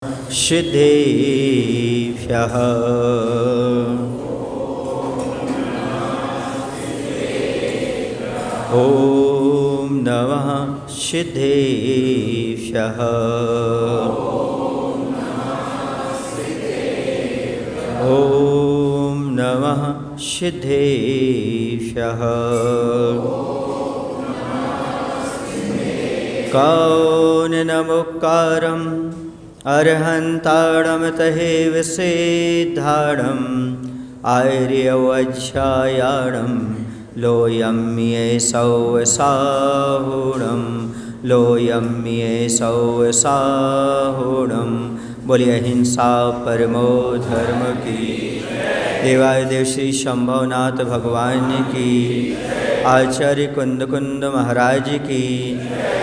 सिद्धेभ्यः ॐ नमः सिद्धेभ्यः ॐ नमः सिद्धेभ्यः कौनमुक्कारम् अर्हन्ताडं तहेव सिद्धाडम् आर्यवज्झायाडं लोयं ये सौसाहुणं लोयं ये सौसाहुणं। बोलिए अहिंसा परमो धर्म की। देवादिदेव श्री शंभवनाथ भगवान की, आचार्य कुंद महाराज की,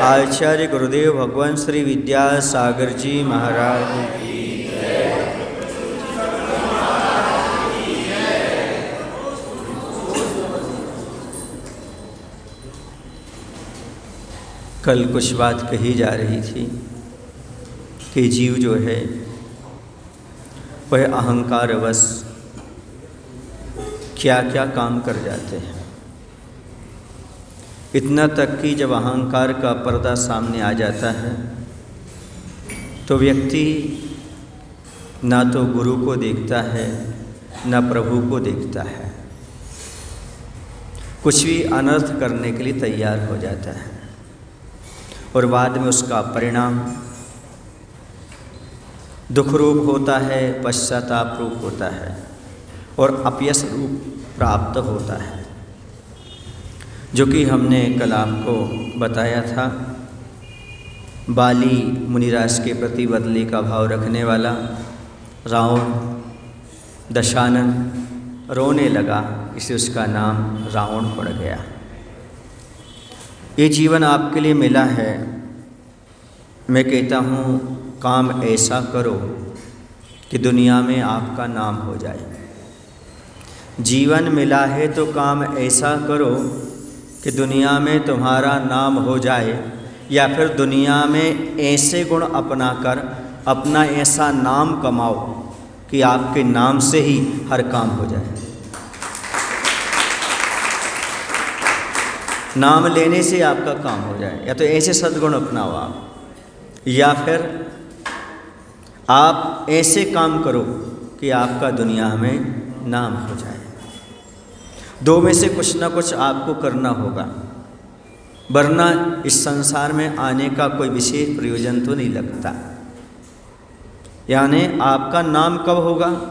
आचार्य गुरुदेव भगवान श्री विद्यासागर जी महाराज की। कल कुछ बात कही जा रही थी कि जीव जो है वह अहंकारवश क्या क्या काम कर जाते हैं। इतना तक कि जब अहंकार का पर्दा सामने आ जाता है तो व्यक्ति ना तो गुरु को देखता है ना प्रभु को देखता है, कुछ भी अनर्थ करने के लिए तैयार हो जाता है और बाद में उसका परिणाम दुख रूप होता है, पश्चाताप रूप होता है और अपयश रूप प्राप्त होता है। जो कि हमने कल आपको बताया था, बाली मुनिराज के प्रति बदले का भाव रखने वाला रावण दशानन रोने लगा, इससे उसका नाम रावण पड़ गया। ये जीवन आपके लिए मिला है, मैं कहता हूँ काम ऐसा करो कि दुनिया में आपका नाम हो जाए। जीवन मिला है तो काम ऐसा करो कि दुनिया में तुम्हारा नाम हो जाए, या फिर दुनिया में ऐसे गुण अपनाकर अपना ऐसा नाम कमाओ कि आपके नाम से ही हर काम हो जाए। नाम लेने से आपका काम हो जाए, या तो ऐसे सद्गुण अपनाओ आप, या फिर आप ऐसे काम करो कि आपका दुनिया में नाम हो जाए। दो में से कुछ ना कुछ आपको करना होगा, वरना इस संसार में आने का कोई विशेष प्रयोजन तो नहीं लगता। यानी आपका नाम कब होगा?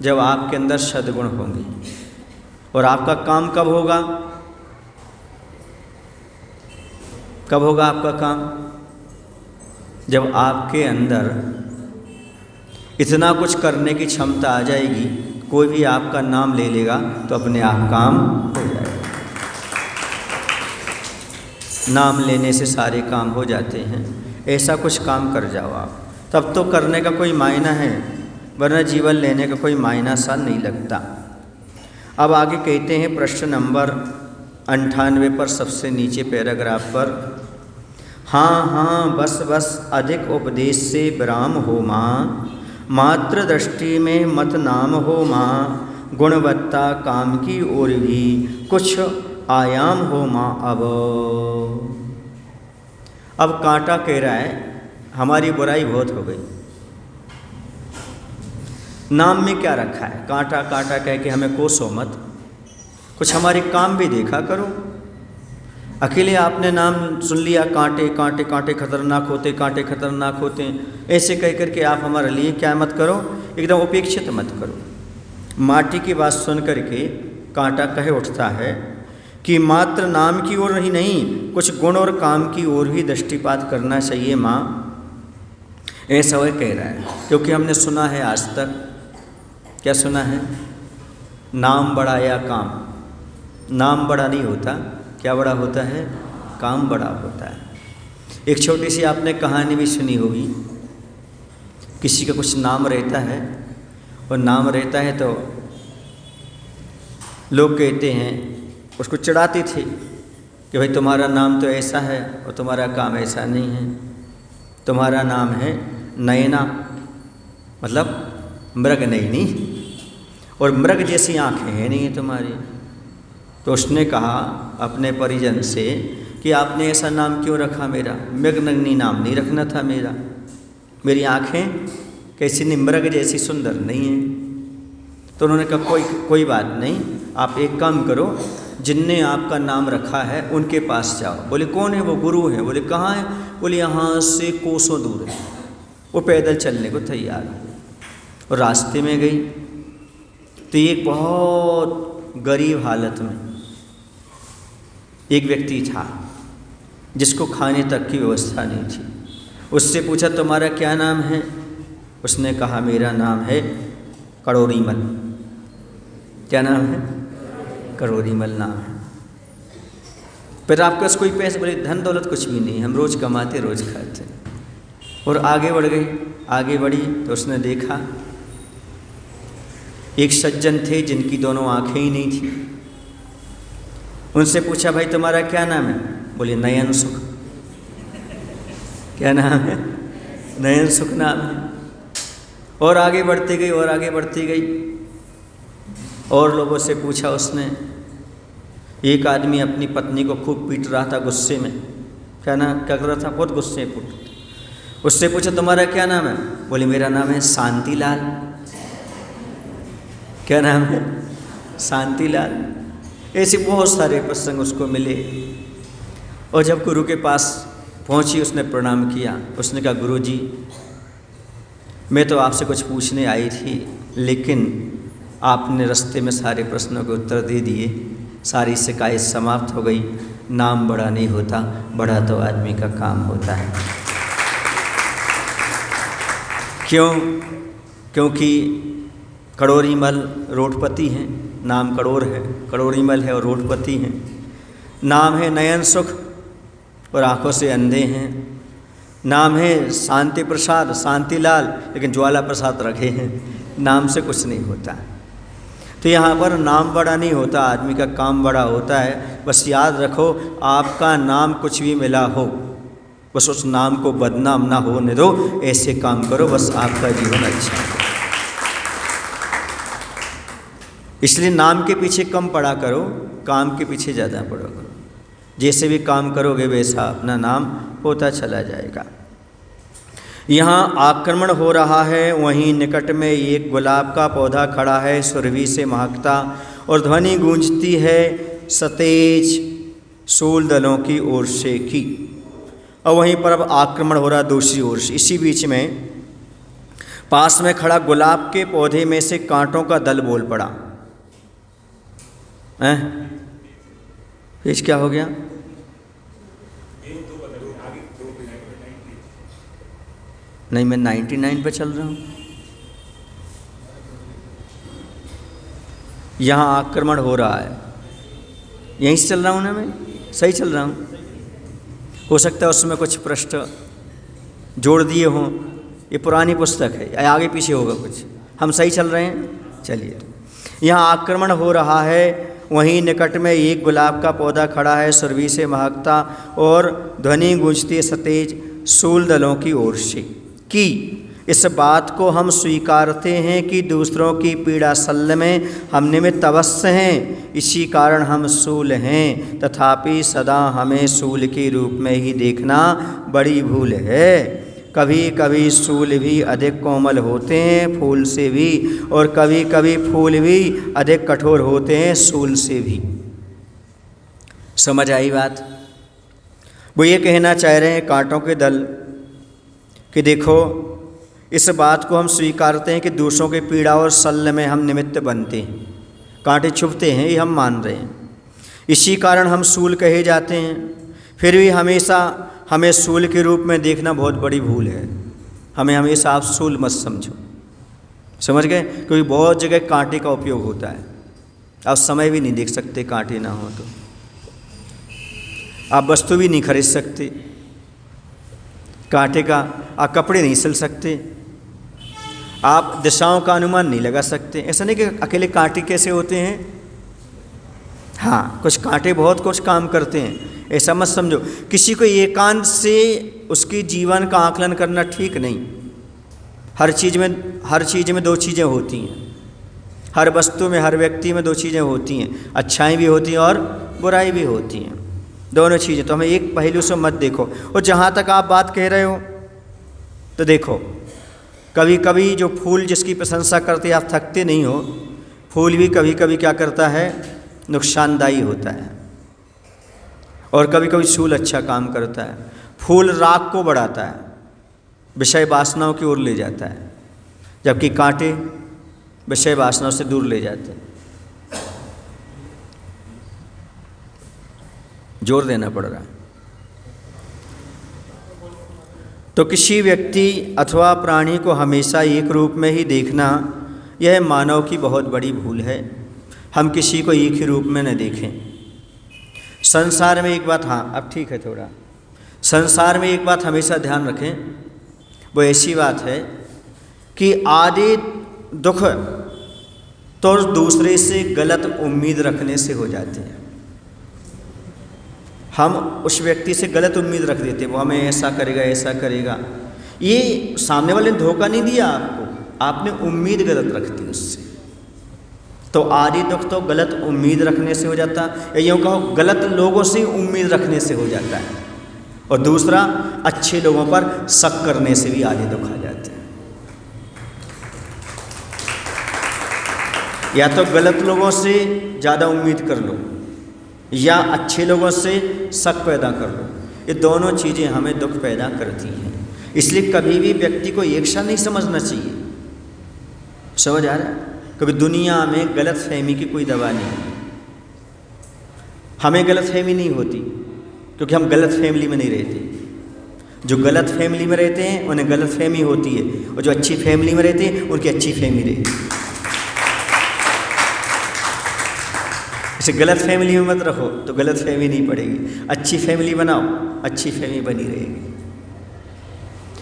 जब आपके अंदर सद्गुण होंगे। और आपका काम कब होगा? कब होगा आपका काम? जब आपके अंदर इतना कुछ करने की क्षमता आ जाएगी, कोई भी आपका नाम ले लेगा तो अपने आप काम हो जाएगा। नाम लेने से सारे काम हो जाते हैं। ऐसा कुछ काम कर जाओ आप, तब तो करने का कोई मायना है, वरना जीवन लेने का कोई मायना सा नहीं लगता। अब आगे कहते हैं प्रश्न नंबर 98 पर, सबसे नीचे पैराग्राफ पर, हाँ हाँ बस बस अधिक उपदेश से विराम हो माँ, मात्र दृष्टि में मत नाम हो माँ, गुणवत्ता काम की ओर भी कुछ आयाम हो माँ। अब कांटा कह रहा है हमारी बुराई बहुत हो गई। नाम में क्या रखा है? कांटा कांटा कह के हमें कोसो मत, कुछ हमारे काम भी देखा करो। अकेले आपने नाम सुन लिया, कांटे कांटे कांटे खतरनाक होते, कांटे खतरनाक होते, ऐसे कह करके आप हमारे लिए क्या मत करो, एकदम उपेक्षित मत करो। माटी की बात सुन करके कांटा कहे उठता है कि मात्र नाम की ओर ही नहीं, कुछ गुण और काम की ओर भी दृष्टिपात करना चाहिए माँ। ऐसा वह कह रहा है, क्योंकि हमने सुना है आज तक, क्या सुना है? नाम बड़ा या काम। नाम बड़ा नहीं होता, क्या बड़ा होता है? काम बड़ा होता है। एक छोटी सी आपने कहानी भी सुनी होगी, किसी का कुछ नाम रहता है और नाम रहता है तो लोग कहते हैं, उसको चिढ़ाते थे कि भाई तुम्हारा नाम तो ऐसा है और तुम्हारा काम ऐसा नहीं है। तुम्हारा नाम है नयना मतलब मृग नहीं, और मृग जैसी आंखें हैं नहीं तुम्हारी। तो उसने कहा अपने परिजन से कि आपने ऐसा नाम क्यों रखा मेरा, मृगनग्नि नाम नहीं रखना था मेरा, मेरी आंखें कैसी नहीं, मृग जैसी सुंदर नहीं है। तो उन्होंने कहा कोई बात नहीं, आप एक काम करो, जिनने आपका नाम रखा है उनके पास जाओ। बोले कौन है वो? गुरु हैं। बोले कहाँ है? बोले यहाँ से कोसों दूर है। वो पैदल चलने को तैयार हो और रास्ते में गई तो एक बहुत गरीब हालत में एक व्यक्ति था जिसको खाने तक की व्यवस्था नहीं थी। उससे पूछा तुम्हारा क्या नाम है? उसने कहा मेरा नाम है करोरीमल। क्या नाम है? करोरीमल नाम है। फिर आपके पास कोई पैसे? बोले धन दौलत कुछ भी नहीं, हम रोज़ कमाते रोज़ खाते। और आगे बढ़ गई, आगे बढ़ी तो उसने देखा एक सज्जन थे जिनकी दोनों आंखें ही नहीं थी। उनसे पूछा भाई तुम्हारा क्या नाम है? बोले नयन सुख। क्या नाम है? नयन सुख नाम है। और आगे बढ़ती गई और आगे बढ़ती गई, और लोगों से पूछा उसने। एक आदमी अपनी पत्नी को खूब पीट रहा था गुस्से में। क्या कर रहा था? बहुत गुस्से में। उससे पूछा तुम्हारा क्या नाम है? बोले मेरा नाम है शांतिलाल। क्या नाम है? शांतिलाल। ऐसे बहुत सारे प्रसंग उसको मिले। और जब गुरु के पास पहुंची उसने प्रणाम किया। उसने कहा गुरुजी, मैं तो आपसे कुछ पूछने आई थी, लेकिन आपने रास्ते में सारे प्रश्नों के उत्तर दे दिए, सारी शिकायत समाप्त हो गई। नाम बड़ा नहीं होता, बड़ा तो आदमी का काम होता है। क्यों? क्योंकि करोरीमल रोडपति हैं, नाम करोर है, करोरीमल है और रोडपति हैं। नाम है नयन सुख और आंखों से अंधे हैं। नाम है शांति प्रसाद, शांतिलाल, लेकिन ज्वाला प्रसाद रखे हैं। नाम से कुछ नहीं होता। तो यहाँ पर नाम बड़ा नहीं होता, आदमी का काम बड़ा होता है। बस याद रखो, आपका नाम कुछ भी मिला हो, बस उस नाम को बदनाम ना होने दो। ऐसे काम करो, बस आपका जीवन अच्छा हो। इसलिए नाम के पीछे कम पड़ा करो, काम के पीछे ज़्यादा पड़ा करो। जैसे भी काम करोगे वैसा अपना नाम होता चला जाएगा। यहाँ आक्रमण हो रहा है, वहीं निकट में एक गुलाब का पौधा खड़ा है, सुरभि से महकता, और ध्वनि गूंजती है सतेज सूल दलों की ओर से की। और वहीं पर अब आक्रमण हो रहा दूसरी ओर से। इसी बीच में पास में खड़ा गुलाब के पौधे में से कांटों का दल बोल पड़ा। फिर क्या हो गया? नहीं, मैं 99 पे चल रहा हूँ। यहाँ आक्रमण हो रहा है, यहीं से चल रहा हूँ ना, मैं सही चल रहा हूँ। हो सकता है उसमें कुछ पृष्ठ जोड़ दिए हों, ये पुरानी पुस्तक है, आगे पीछे होगा कुछ। हम सही चल रहे हैं, चलिए। तो यहाँ आक्रमण हो रहा है, वहीं निकट में एक गुलाब का पौधा खड़ा है, सुरभि से महकता, और ध्वनि गूंजती है सतेज सूल दलों की ओर से कि इस बात को हम स्वीकारते हैं कि दूसरों की पीड़ा शल्य में हम निमित्त अवश्य हैं, इसी कारण हम सूल हैं, तथापि सदा हमें सूल के रूप में ही देखना बड़ी भूल है। कभी कभी सूल भी अधिक कोमल होते हैं फूल से भी, और कभी कभी फूल भी अधिक कठोर होते हैं सूल से भी। समझ आई बात? वो ये कहना चाह रहे हैं कांटों के दल कि देखो, इस बात को हम स्वीकारते हैं कि दूसरों की पीड़ा और शल्य में हम निमित्त बनते हैं, कांटे छुपते हैं, ये हम मान रहे हैं। इसी कारण हम सूल कहे जाते हैं। फिर भी हमेशा हमें सूल के रूप में देखना बहुत बड़ी भूल है। हमें हमेशा आप सूल मत समझो, समझ गए? क्योंकि बहुत जगह कांटे का उपयोग होता है। आप समय भी नहीं देख सकते कांटे ना हो तो, आप वस्तु भी नहीं खरीद सकते कांटे का, आप कपड़े नहीं सिल सकते, आप दिशाओं का अनुमान नहीं लगा सकते। ऐसा नहीं कि अकेले कांटे कैसे होते हैं, हाँ कुछ कांटे बहुत कुछ काम करते हैं, ऐसा मत समझो। किसी को एकांत से उसके जीवन का आकलन करना ठीक नहीं। हर चीज़ में दो चीज़ें होती हैं, हर वस्तु में, हर व्यक्ति में दो चीज़ें होती हैं, अच्छाई भी होती हैं और बुराई भी होती हैं, दोनों चीज़ें। तो हमें एक पहलू से मत देखो। और जहाँ तक आप बात कह रहे हो तो देखो, कभी कभी जो फूल जिसकी प्रशंसा करते आप थकते नहीं हो, फूल भी कभी कभी क्या करता है, नुकसानदायी होता है। और कभी कभी फूल अच्छा काम करता है। फूल राग को बढ़ाता है, विषय वासनाओं की ओर ले जाता है, जबकि कांटे विषय वासनाओं से दूर ले जाते हैं। जोर देना पड़ रहा है। तो किसी व्यक्ति अथवा प्राणी को हमेशा एक रूप में ही देखना, यह मानव की बहुत बड़ी भूल है। हम किसी को एक ही रूप में न देखें। संसार में एक बात, हाँ अब ठीक है थोड़ा, संसार में एक बात हमेशा ध्यान रखें, वो ऐसी बात है कि आदि दुख तो दूसरे से गलत उम्मीद रखने से हो जाते हैं। हम उस व्यक्ति से गलत उम्मीद रख देते, वो हमें ऐसा करेगा ऐसा करेगा। ये सामने वाले ने धोखा नहीं दिया आपको, आपने उम्मीद गलत रख दी उससे। तो आदि दुख तो गलत उम्मीद रखने से हो जाता है, या यूँ कहो गलत लोगों से उम्मीद रखने से हो जाता है। और दूसरा, अच्छे लोगों पर शक करने से भी आदि दुख आ जाते हैं। या तो गलत लोगों से ज़्यादा उम्मीद कर लो, या अच्छे लोगों से शक पैदा कर लो। ये दोनों चीज़ें हमें दुख पैदा करती हैं। इसलिए कभी भी व्यक्ति को एक सा नहीं समझना चाहिए। समझ आ रहा है? कभी दुनिया में गलत फहमी की कोई दवा नहीं है। हमें गलत फहमी नहीं होती, क्योंकि हम गलत फैमिली में नहीं रहते। जो गलत फैमिली में रहते हैं उन्हें गलत फहमी होती है, और जो अच्छी फैमिली में रहते हैं उनकी अच्छी फहमी रहती है। इसे गलत फैमिली में मत रखो तो गलत फहमी नहीं पड़ेगी, अच्छी फैमिली बनाओ, अच्छी फहमी बनी रहेगी।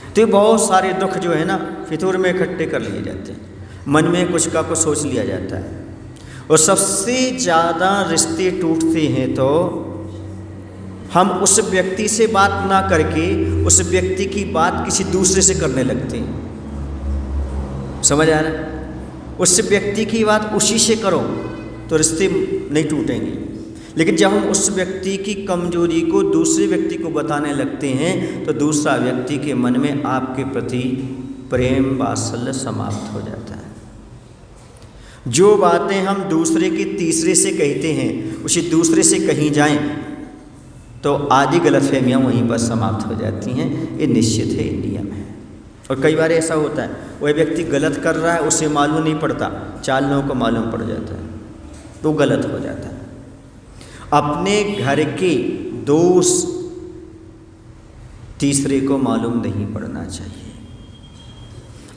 तो ये बहुत सारे दुख जो है ना, फितूर में इकट्ठे कर लिए जाते हैं, मन में कुछ का कुछ सोच लिया जाता है। और सबसे ज़्यादा रिश्ते टूटते हैं तो हम उस व्यक्ति से बात ना करके उस व्यक्ति की बात किसी दूसरे से करने लगते हैं। समझ आ रहा है? उस व्यक्ति की बात उसी से करो तो रिश्ते नहीं टूटेंगे। लेकिन जब हम उस व्यक्ति की कमजोरी को दूसरे व्यक्ति को बताने लगते हैं तो दूसरा व्यक्ति के मन में आपके प्रति प्रेम वात्सल्य समाप्त हो जाता है। जो बातें हम दूसरे के तीसरे से कहते हैं उसी दूसरे से कहीं जाएं तो आदि गलतफहमियाँ वहीं पर समाप्त हो जाती हैं। ये निश्चित है, नियम है। और कई बार ऐसा होता है, वह व्यक्ति गलत कर रहा है, उसे मालूम नहीं पड़ता, 4 लोगों को मालूम पड़ जाता है, तो गलत हो जाता है। अपने घर के दोष तीसरे को मालूम नहीं पड़ना चाहिए।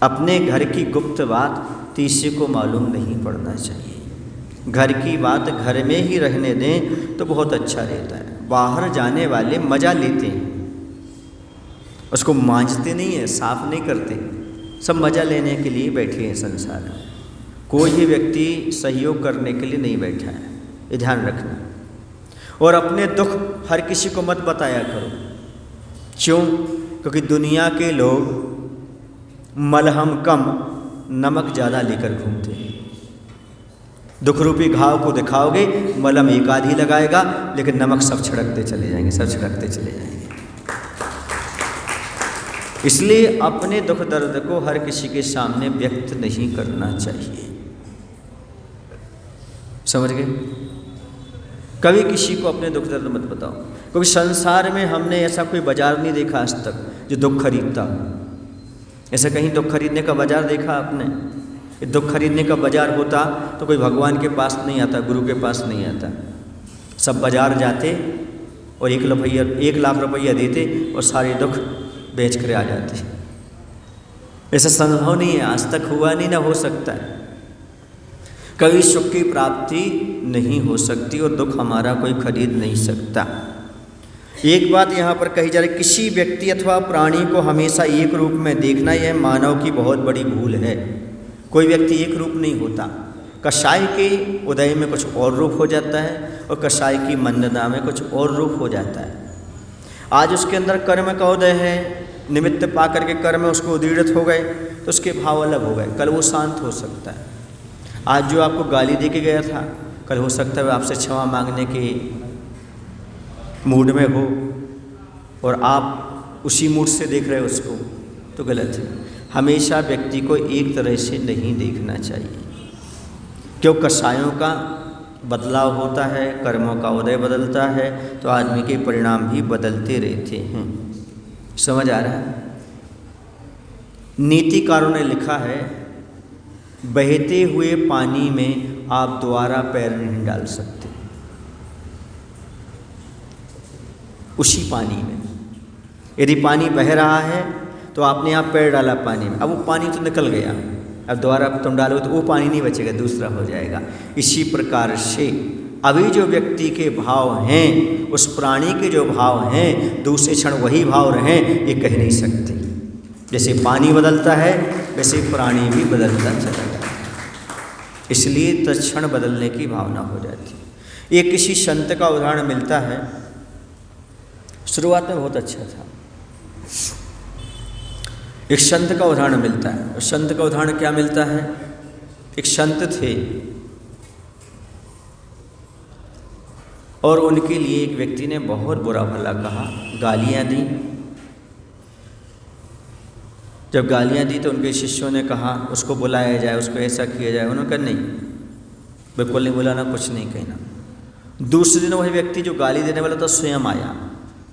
अपने घर की गुप्त बात तीसरे को मालूम नहीं पड़ना चाहिए। घर की बात घर में ही रहने दें तो बहुत अच्छा रहता है। बाहर जाने वाले मज़ा लेते हैं, उसको मांजते नहीं है, साफ नहीं करते, सब मज़ा लेने के लिए बैठे हैं संसार में। कोई भी व्यक्ति सहयोग करने के लिए नहीं बैठा है, ये ध्यान रखना। और अपने दुख हर किसी को मत बताया करो। क्यों? क्योंकि दुनिया के लोग मलहम कम नमक ज़्यादा लेकर घूमते हैं। दुख रूपी घाव को दिखाओगे, मलहम एक आधी लगाएगा, लेकिन नमक सब छिड़कते चले जाएंगे, सब छिड़कते चले जाएंगे। इसलिए अपने दुख दर्द को हर किसी के सामने व्यक्त नहीं करना चाहिए। समझ गए? कभी किसी को अपने दुख दर्द मत बताओ, क्योंकि संसार में हमने ऐसा कोई बाजार नहीं देखा आज तक जो दुख खरीदता हो। ऐसा कहीं दुख खरीदने का बाजार देखा आपने? दुख खरीदने का बाजार होता तो कोई भगवान के पास नहीं आता, गुरु के पास नहीं आता। सब बाजार जाते और 1 लाख रुपया देते और सारे दुख बेच कर आ जाते। ऐसा संभव नहीं है, आज तक हुआ नहीं, ना हो सकता है। कभी सुख की प्राप्ति नहीं हो सकती और दुख हमारा कोई खरीद नहीं सकता। एक बात यहाँ पर कही जा रही, किसी व्यक्ति अथवा प्राणी को हमेशा एक रूप में देखना, यह मानव की बहुत बड़ी भूल है। कोई व्यक्ति एक रूप नहीं होता। कषाय के उदय में कुछ और रूप हो जाता है और कषाय की मंदता में कुछ और रूप हो जाता है। आज उसके अंदर कर्म का उदय है, निमित्त पा करके कर्म उसको उदीड़ित हो गए, तो उसके भाव अलग हो गए। कल वो शांत हो सकता है। आज जो आपको गाली दे के गया था, कल हो सकता है आपसे क्षमा मांगने के मूड में हो और आप उसी मूड से देख रहे हो उसको, तो गलत है। हमेशा व्यक्ति को एक तरह से नहीं देखना चाहिए, क्यों कषायों का बदलाव होता है, कर्मों का उदय बदलता है, तो आदमी के परिणाम भी बदलते रहते हैं। समझ आ रहा है? नीतिकारों ने लिखा है, बहते हुए पानी में आप दोबारा पैर नहीं डाल सकते। उसी पानी में यदि पानी बह रहा है तो आपने यहाँ पैर डाला पानी में, अब वो पानी तो निकल गया, अब दोबारा तुम डालोगे तो वो पानी नहीं बचेगा, दूसरा हो जाएगा। इसी प्रकार से अभी जो व्यक्ति के भाव हैं, उस प्राणी के जो भाव हैं, दूसरे क्षण वही भाव रहें, ये कह नहीं सकते। जैसे पानी बदलता है वैसे प्राणी भी बदलता चला जाता है, इसलिए तत्क्षण बदलने की भावना हो जाती है। ये किसी संत का उदाहरण मिलता है, शुरुआत में बहुत अच्छा था। एक संत का उदाहरण मिलता है। उस संत का उदाहरण क्या मिलता है? एक संत थे और उनके लिए एक व्यक्ति ने बहुत बुरा भला कहा, गालियाँ दी। जब गालियाँ दी तो उनके शिष्यों ने कहा उसको बुलाया जाए, उसको ऐसा किया जाए। उन्होंने कहा नहीं, बिल्कुल नहीं बुलाना, कुछ नहीं कहना। दूसरे दिन वही व्यक्ति जो गाली देने वाला था स्वयं आया।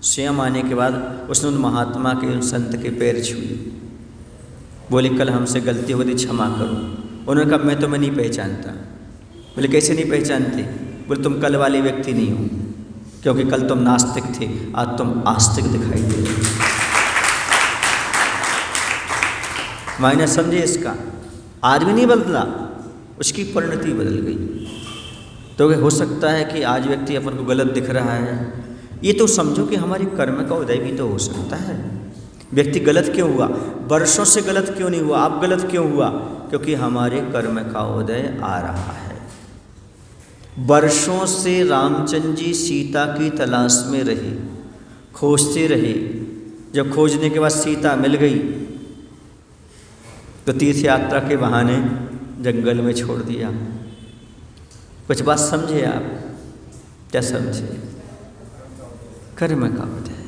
स्वयं आने के बाद उसने उन महात्मा के, उन संत के पैर छुए, बोले कल हमसे गलती हो गई, क्षमा करो। उन्होंने कहा मैं तुम्हें नहीं पहचानता। बोले कैसे नहीं पहचानते? बोले तुम कल वाले व्यक्ति नहीं हो, क्योंकि कल तुम नास्तिक थे, आज तुम आस्तिक दिखाई दे रहे हो। मायने समझे इसका? आदमी नहीं बदला, उसकी परिणति बदल गई। तो हो सकता है कि आज व्यक्ति अपन को गलत दिख रहा है, ये तो समझो कि हमारे कर्म का उदय भी तो हो सकता है। व्यक्ति गलत क्यों हुआ? वर्षों से गलत क्यों नहीं हुआ? आप गलत क्यों हुआ? क्योंकि हमारे कर्म का उदय आ रहा है। वर्षों से रामचंद्र जी सीता की तलाश में रहे, खोजते रहे। जब खोजने के बाद सीता मिल गई तो तीर्थ यात्रा के बहाने जंगल में छोड़ दिया। कुछ बात समझे आप? क्या समझे? कर्म का उदय।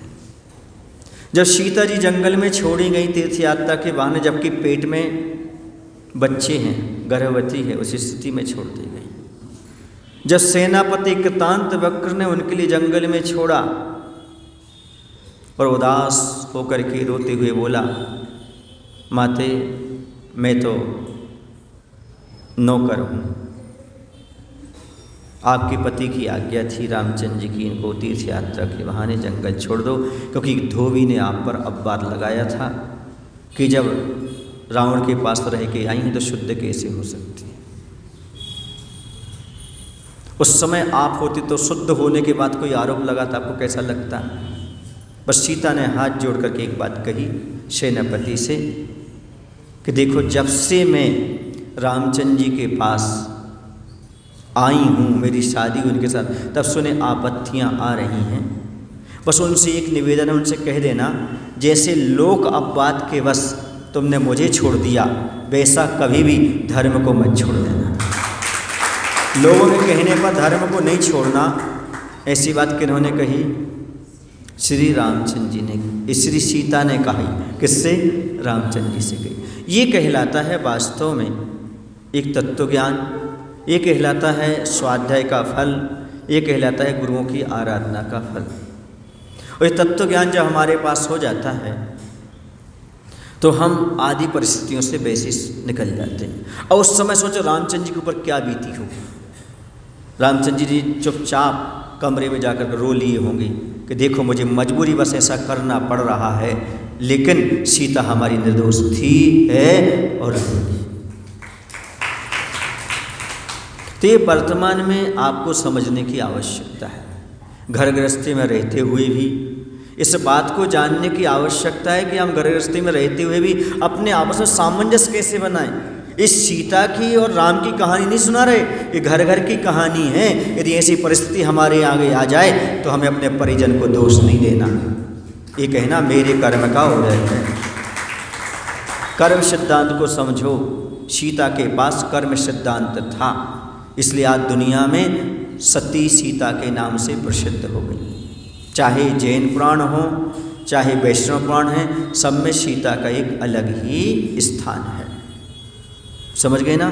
जब सीता जी जंगल में छोड़ी गई तीर्थ यात्रा के बहाने, जबकि पेट में बच्चे हैं, गर्भवती है, उस स्थिति में छोड़ दी गई। जब सेनापति कृतांत वक्र ने उनके लिए जंगल में छोड़ा और उदास होकर के रोते हुए बोला, माते मैं तो नौकर हूँ, आपके पति की आज्ञा थी रामचंद्र जी की, इनको तीर्थ यात्रा के बहाने जंगल छोड़ दो, क्योंकि धोबी ने आप पर अपवाद लगाया था कि जब रावण के पास रह के आई हैं तो शुद्ध कैसे हो सकती है। उस समय आप होती तो शुद्ध होने के बाद कोई आरोप लगा था, आपको कैसा लगता? बस सीता ने हाथ जोड़ करके एक बात कही सेनापति से कि देखो, जब से मैं रामचंद्र जी के पास आई हूँ, मेरी शादी उनके साथ, तब से उन्हें आपत्तियाँ आ रही हैं। बस उनसे एक निवेदन है, उनसे कह देना जैसे लोक अपवाद के बस तुमने मुझे छोड़ दिया, वैसा कभी भी धर्म को मत छोड़ देना। लोगों के कहने पर धर्म को नहीं छोड़ना, ऐसी बात किन्होंने कही? श्री रामचंद्र जी ने, श्री सीता ने कही। किससे? रामचंद्र जी से कही। ये कहलाता है वास्तव में एक तत्व ज्ञान, ये कहलाता है स्वाध्याय का फल, ये कहलाता है गुरुओं की आराधना का फल। और ये तत्व ज्ञान जब हमारे पास हो जाता है तो हम आदि परिस्थितियों से बेसिस निकल जाते हैं। और उस समय सोचो रामचंद्र जी के ऊपर क्या बीती हो। रामचंद्र जी चुपचाप कमरे में जाकर रो लिए होंगे कि देखो मुझे मजबूरी बस ऐसा करना पड़ रहा है, लेकिन सीता हमारी निर्दोष थी, है और रहेगी। तो ये वर्तमान में आपको समझने की आवश्यकता है। घर गृहस्थी में रहते हुए भी इस बात को जानने की आवश्यकता है कि हम घर गृहस्थी में रहते हुए भी अपने आपस में सामंजस्य कैसे बनाएं। इस सीता की और राम की कहानी नहीं सुना रहे, ये घर घर की कहानी है। यदि ऐसी परिस्थिति हमारे आगे आ जाए तो हमें अपने परिजन को दोष नहीं देना, ये कहना मेरे कर्म का उदय है। कर्म सिद्धांत को समझो। सीता के पास कर्म सिद्धांत था, इसलिए आज दुनिया में सती सीता के नाम से प्रसिद्ध हो गई। चाहे जैन पुराण हो, चाहे वैष्णव पुराण है, सब में सीता का एक अलग ही स्थान है। समझ गए ना?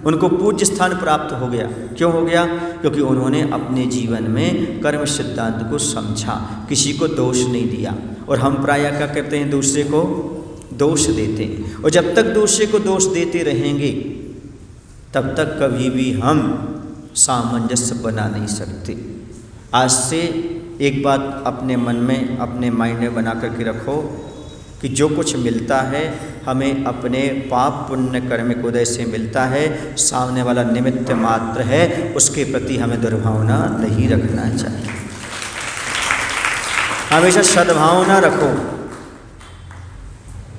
उनको पूज्य स्थान प्राप्त हो गया। क्यों हो गया? क्योंकि उन्होंने अपने जीवन में कर्म सिद्धांत को समझा, किसी को दोष नहीं दिया। और हम प्रायः क्या करते हैं? दूसरे को दोष देते हैं। और जब तक दूसरे को दोष देते रहेंगे तब तक कभी भी हम सामंजस्य बना नहीं सकते। आज से एक बात अपने मन में, अपने माइंड में बना करके रखो कि जो कुछ मिलता है हमें अपने पाप पुण्य कर्म उदय से मिलता है। सामने वाला निमित्त मात्र है, उसके प्रति हमें दुर्भावना नहीं रखना चाहिए। हमेशा सद्भावना रखो।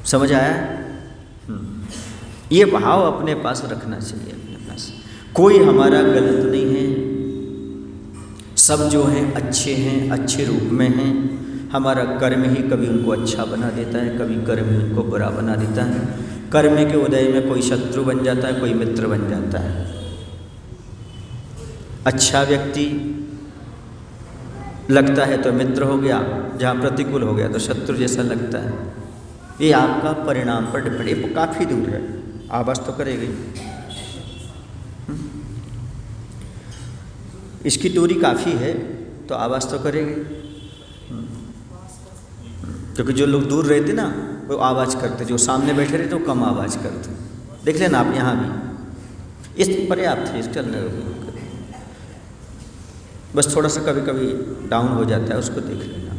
समझ आया? ये भाव अपने पास रखना चाहिए। अपने पास कोई हमारा गलत नहीं है, सब जो हैं अच्छे हैं, अच्छे रूप में हैं। हमारा कर्म ही कभी उनको अच्छा बना देता है, कभी कर्म ही उनको बुरा बना देता है। कर्म के उदय में कोई शत्रु बन जाता है, कोई मित्र बन जाता है। अच्छा व्यक्ति लगता है तो मित्र हो गया, जहाँ प्रतिकूल हो गया तो शत्रु जैसा लगता है। ये आपका परिणाम पर डिपेंड, ये काफ़ी दूर है, आवाज़ तो करेगी। इसकी दूरी काफ़ी है तो आवाज़ तो करेगी। क्योंकि जो लोग दूर रहते ना वो आवाज़ करते, जो सामने बैठे रहते वो कम आवाज़ करते। देख लेना आप यहाँ भी, इस पर्याप्त है, इस चलने बस थोड़ा सा कभी कभी डाउन हो जाता है, उसको देख लेना।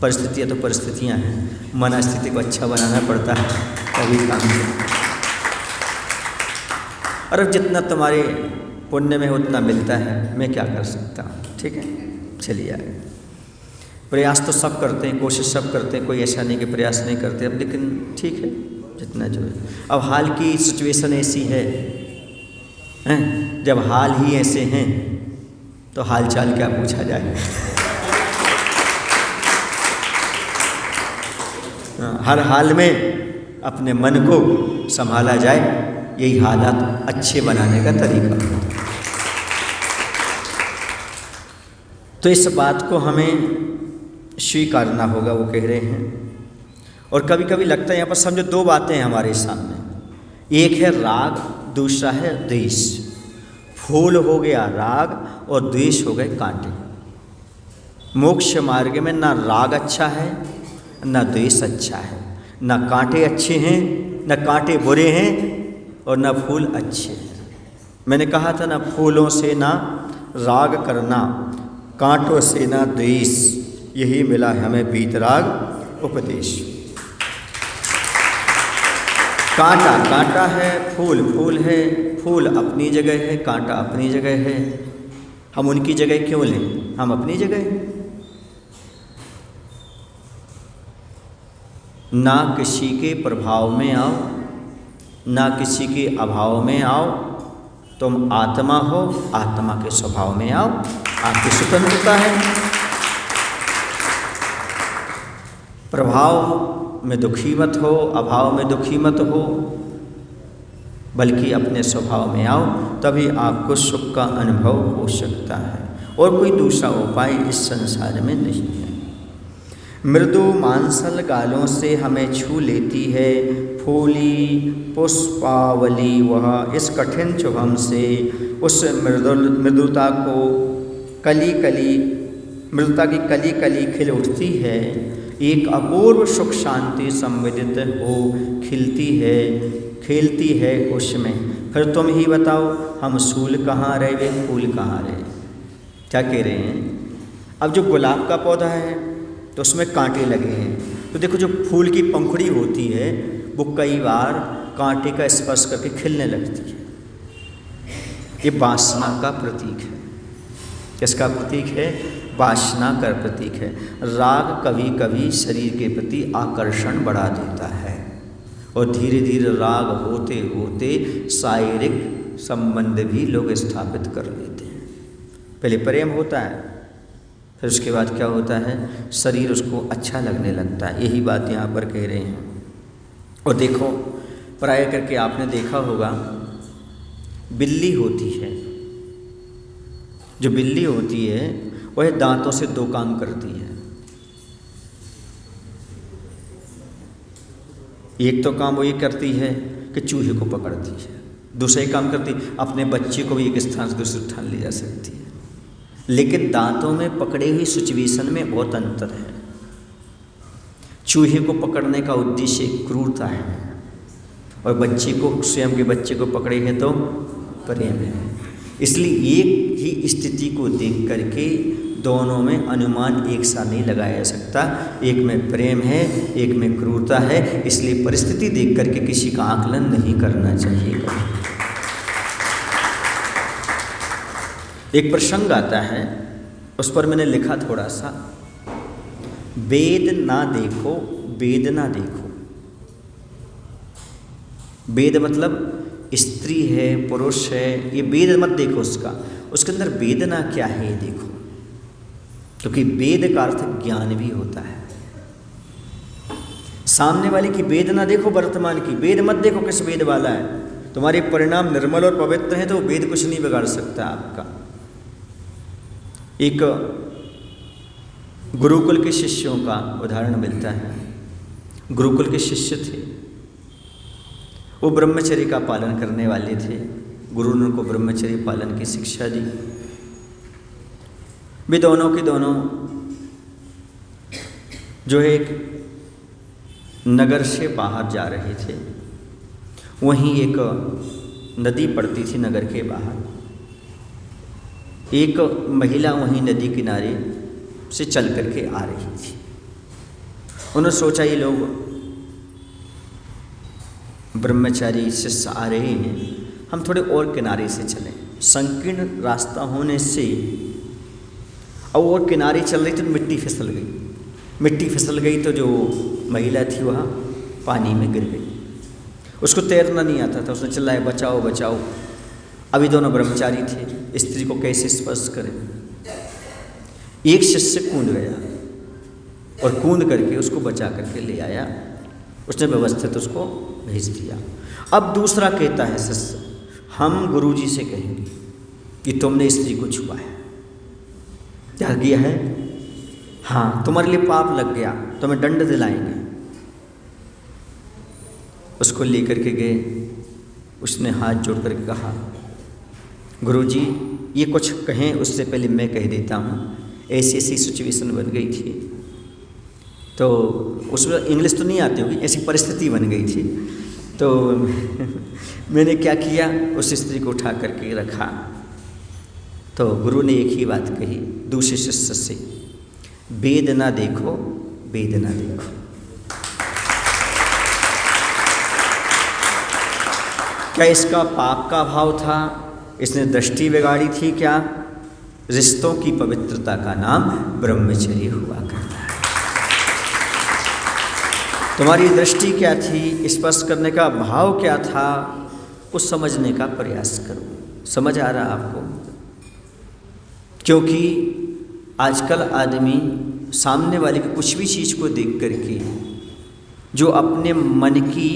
परिस्थितियाँ तो परिस्थितियाँ हैं, मन स्थिति को अच्छा बनाना पड़ता है तभी काम है। और जितना तुम्हारे पुण्य में उतना मिलता है, मैं क्या कर सकता हूँ। ठीक है, चलिए आगे। प्रयास तो सब करते हैं, कोशिश सब करते हैं, कोई ऐसा नहीं कि प्रयास नहीं करते अब, लेकिन ठीक है जितना जो है। अब हाल की सिचुएशन ऐसी है, जब हाल ही ऐसे हैं तो हाल चाल क्या पूछा जाए। हर हाल में अपने मन को संभाला जाए, यही हालात अच्छे बनाने का तरीका है। तो इस बात को हमें स्वीकारना होगा, वो कह रहे हैं। और कभी कभी लगता है यहाँ पर समझो दो बातें हैं हमारे सामने, एक है राग, दूसरा है द्वेष। फूल हो गया राग और द्वेष हो गए कांटे। मोक्ष मार्ग में ना राग अच्छा है ना द्वेष अच्छा है, ना कांटे अच्छे हैं ना कांटे बुरे हैं और ना फूल अच्छे हैं। मैंने कहा था ना, फूलों से ना राग करना, कांटों से ना द्वेष, यही मिला है हमें वीतराग उपदेश। कांटा कांटा है, फूल फूल है, फूल अपनी जगह है, कांटा अपनी जगह है। हम उनकी जगह क्यों लें, हम अपनी जगह। ना किसी के प्रभाव में आओ, ना किसी के अभाव में आओ। तुम आत्मा हो, आत्मा के स्वभाव में आओ, आपकी स्वतंत्रता है। प्रभाव में दुखी मत हो, अभाव में दुखी मत हो, बल्कि अपने स्वभाव में आओ, तभी आपको सुख का अनुभव हो सकता है। और कोई दूसरा उपाय इस संसार में नहीं है। मृदु मांसल गालों से हमें छू लेती है, फूली पुष्पावली वह इस कठिन चुभम से। उस मृदुता को मृदुता की कली कली खिल उठती है, एक अपूर्व सुख शांति संवेदित हो खिलती है, खेलती है उसमें। फिर तुम ही बताओ, हम सूल कहाँ रहे, वे फूल कहाँ रहे। क्या कह रहे हैं? अब जो गुलाब का पौधा है तो उसमें कांटे लगे हैं, तो देखो जो फूल की पंखुड़ी होती है वो कई बार कांटे का स्पर्श करके खिलने लगती है। ये वासना का प्रतीक है। किसका प्रतीक है? वासना का प्रतीक है। राग कभी कभी शरीर के प्रति आकर्षण बढ़ा देता है और धीरे धीरे राग होते होते शारीरिक संबंध भी लोग स्थापित कर लेते हैं। पहले प्रेम होता है, फिर उसके बाद क्या होता है, शरीर उसको अच्छा लगने लगता है। यही बात यहाँ पर कह रहे हैं। और देखो प्राय करके आपने देखा होगा, बिल्ली होती है, जो बिल्ली होती है वह दांतों से दो काम करती है। एक तो काम वो ये करती है कि चूहे को पकड़ती है, दूसरा काम करती अपने बच्चे को भी एक स्थान से दूसरे स्थान ले जा सकती है। लेकिन दांतों में पकड़े हुई सिचुएशन में बहुत अंतर है। चूहे को पकड़ने का उद्देश्य क्रूरता है और बच्चे को, स्वयं के बच्चे को पकड़े हैं तो प्रेम है। इसलिए एक ही स्थिति को देख करके दोनों में अनुमान एक सा नहीं लगाया जा सकता। एक में प्रेम है, एक में क्रूरता है। इसलिए परिस्थिति देख करके किसी का आकलन नहीं करना चाहिए। एक प्रसंग आता है, उस पर मैंने लिखा थोड़ा सा, वेद ना देखो वेद ना देखो। वेद मतलब स्त्री है, पुरुष है, ये वेद मत देखो उसके अंदर वेदना क्या है ये देखो। क्योंकि वेद का अर्थ ज्ञान भी होता है। सामने वाले की वेदना देखो, वर्तमान की वेद मत देखो किस वेद वाला है। तुम्हारे परिणाम निर्मल और पवित्र हैं तो वेद कुछ नहीं बिगाड़ सकता आपका। एक गुरुकुल के शिष्यों का उदाहरण मिलता है। गुरुकुल के शिष्य थे, वो ब्रह्मचर्य का पालन करने वाले थे। गुरु ने उनको ब्रह्मचर्य पालन की शिक्षा दी। वे दोनों के दोनों जो है एक नगर से बाहर जा रहे थे। वहीं एक नदी पड़ती थी नगर के बाहर। एक महिला वहीं नदी किनारे से चल करके आ रही थी। उन्होंने सोचा ये लोग ब्रह्मचारी शिष्य आ रहे हैं, हम थोड़े और किनारे से चलें। संकीर्ण रास्ता होने से अब और किनारे चल रही तो मिट्टी फिसल गई। मिट्टी फिसल गई तो जो महिला थी वह पानी में गिर गई। उसको तैरना नहीं आता था, उसने चिल्लाया बचाओ बचाओ। अभी दोनों ब्रह्मचारी थे, स्त्री को कैसे स्पर्श करें। एक शिष्य कूद गया और कूद करके उसको बचा करके ले आया। उसने व्यवस्थित उसको भेज दिया। अब दूसरा कहता है शिष्य, हम गुरुजी से कहेंगे कि तुमने स्त्री को छुआ है। क्या किया है? हाँ, तुम्हारे लिए पाप लग गया, तुम्हें दंड दिलाएंगे। उसको लेकर के गए। उसने हाथ जोड़ करके कहा, गुरुजी ये कुछ कहें उससे पहले मैं कह देता हूँ। ऐसी ऐसी सिचुएशन बन गई थी, तो उसमें इंग्लिश तो नहीं आती होगी, ऐसी परिस्थिति बन गई थी। तो मैंने क्या किया, उस स्त्री को उठा करके रखा। तो गुरु ने एक ही बात कही दूसरे शिष्य से, वेद ना देखो वेद ना देखो। क्या इसका पाप का भाव था? इसने दृष्टि बिगाड़ी थी क्या? रिश्तों की पवित्रता का नाम ब्रह्मचर्य हुआ करता है। तुम्हारी दृष्टि क्या थी? स्पर्श करने का भाव क्या था? कुछ समझने का प्रयास करो। समझ आ रहा आपको? क्योंकि आजकल आदमी सामने वाले की कुछ भी चीज़ को देख करके जो अपने मन की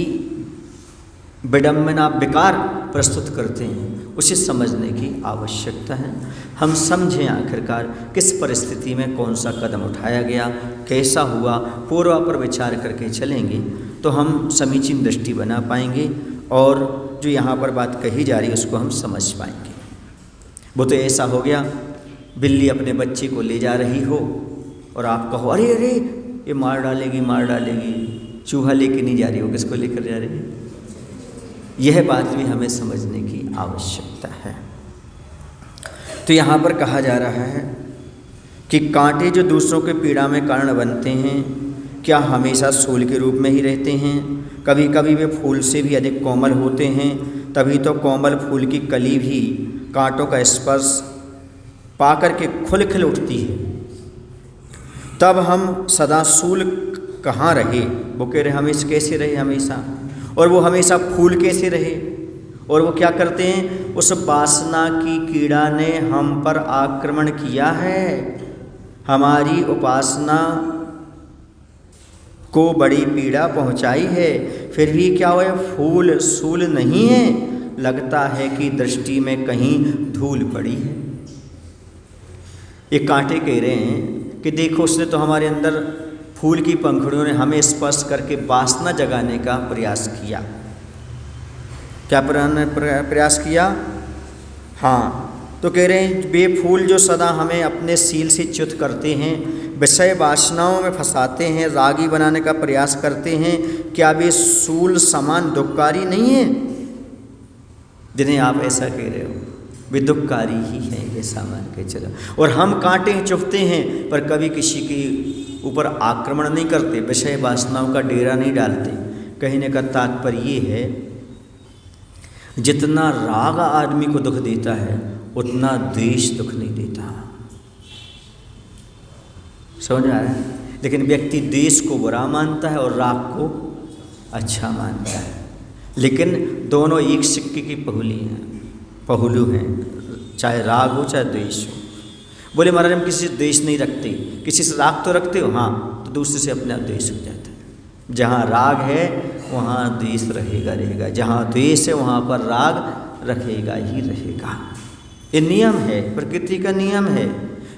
विडम्बना बेकार प्रस्तुत करते हैं, उसे समझने की आवश्यकता है। हम समझें आखिरकार किस परिस्थिति में कौन सा कदम उठाया गया, कैसा हुआ, पूर्वापर विचार करके चलेंगे तो हम समीचीन दृष्टि बना पाएंगे और जो यहाँ पर बात कही जा रही है उसको हम समझ पाएंगे। वो तो ऐसा हो गया, बिल्ली अपने बच्चे को ले जा रही हो और आप कहो अरे अरे ये मार डालेगी मार डालेगी। चूहा लेके नहीं जा रही हो, किसको लेकर जा रही है? यह बात भी हमें समझने की आवश्यकता है। तो यहाँ पर कहा जा रहा है कि कांटे जो दूसरों के पीड़ा में कारण बनते हैं, क्या हमेशा सूल के रूप में ही रहते हैं? कभी कभी वे फूल से भी अधिक कोमल होते हैं। तभी तो कोमल फूल की कली भी कांटों का स्पर्श पाकर के खुल खिल उठती है। तब हम सदा सूल कहाँ रहे? वो कह रहे हमेशा कैसे रहे हमेशा, और वो हमेशा फूल कैसे रहे? और वो क्या करते हैं? उस वासना की कीड़ा ने हम पर आक्रमण किया है, हमारी उपासना को बड़ी पीड़ा पहुँचाई है, फिर भी क्या हुआ, फूल सूल नहीं है, लगता है कि दृष्टि में कहीं धूल पड़ी है। ये कांटे कह रहे हैं कि देखो उसने तो हमारे अंदर फूल की पंखुड़ियों ने हमें स्पर्श करके वासना जगाने का प्रयास किया। क्या प्रयास किया? हाँ, तो कह रहे हैं वे फूल जो सदा हमें अपने सील से च्युत करते हैं, विषय वासनाओं में फंसाते हैं, रागी बनाने का प्रयास करते हैं, क्या वे सूल समान दुखकारी नहीं है? जिन्हें आप ऐसा कह रहे हो वे दुखकारी ही हैं, ऐसा मान के चलो। और हम कांटे चुभते हैं पर कभी किसी के ऊपर आक्रमण नहीं करते, विषय वासनाओं का डेरा नहीं डालते। कहने का तात्पर्य ये है, जितना राग आदमी को दुख देता है उतना द्वेष दुख नहीं देता। समझ आ रहा है? लेकिन व्यक्ति द्वेष को बुरा मानता है और राग को अच्छा मानता है। लेकिन दोनों एक सिक्के की पहलू हैं, चाहे राग हो चाहे द्वेष हो। बोले महाराज हम किसी से द्वेष नहीं रखते, किसी से राग तो रखते हो? हाँ, तो दूसरे से अपने आप द्वेष हो जाता है। जहाँ राग है वहाँ द्वेष रहेगा, जहाँ द्वेष है वहाँ पर राग रहेगा ही रहेगा। ये नियम है, प्रकृति का नियम है।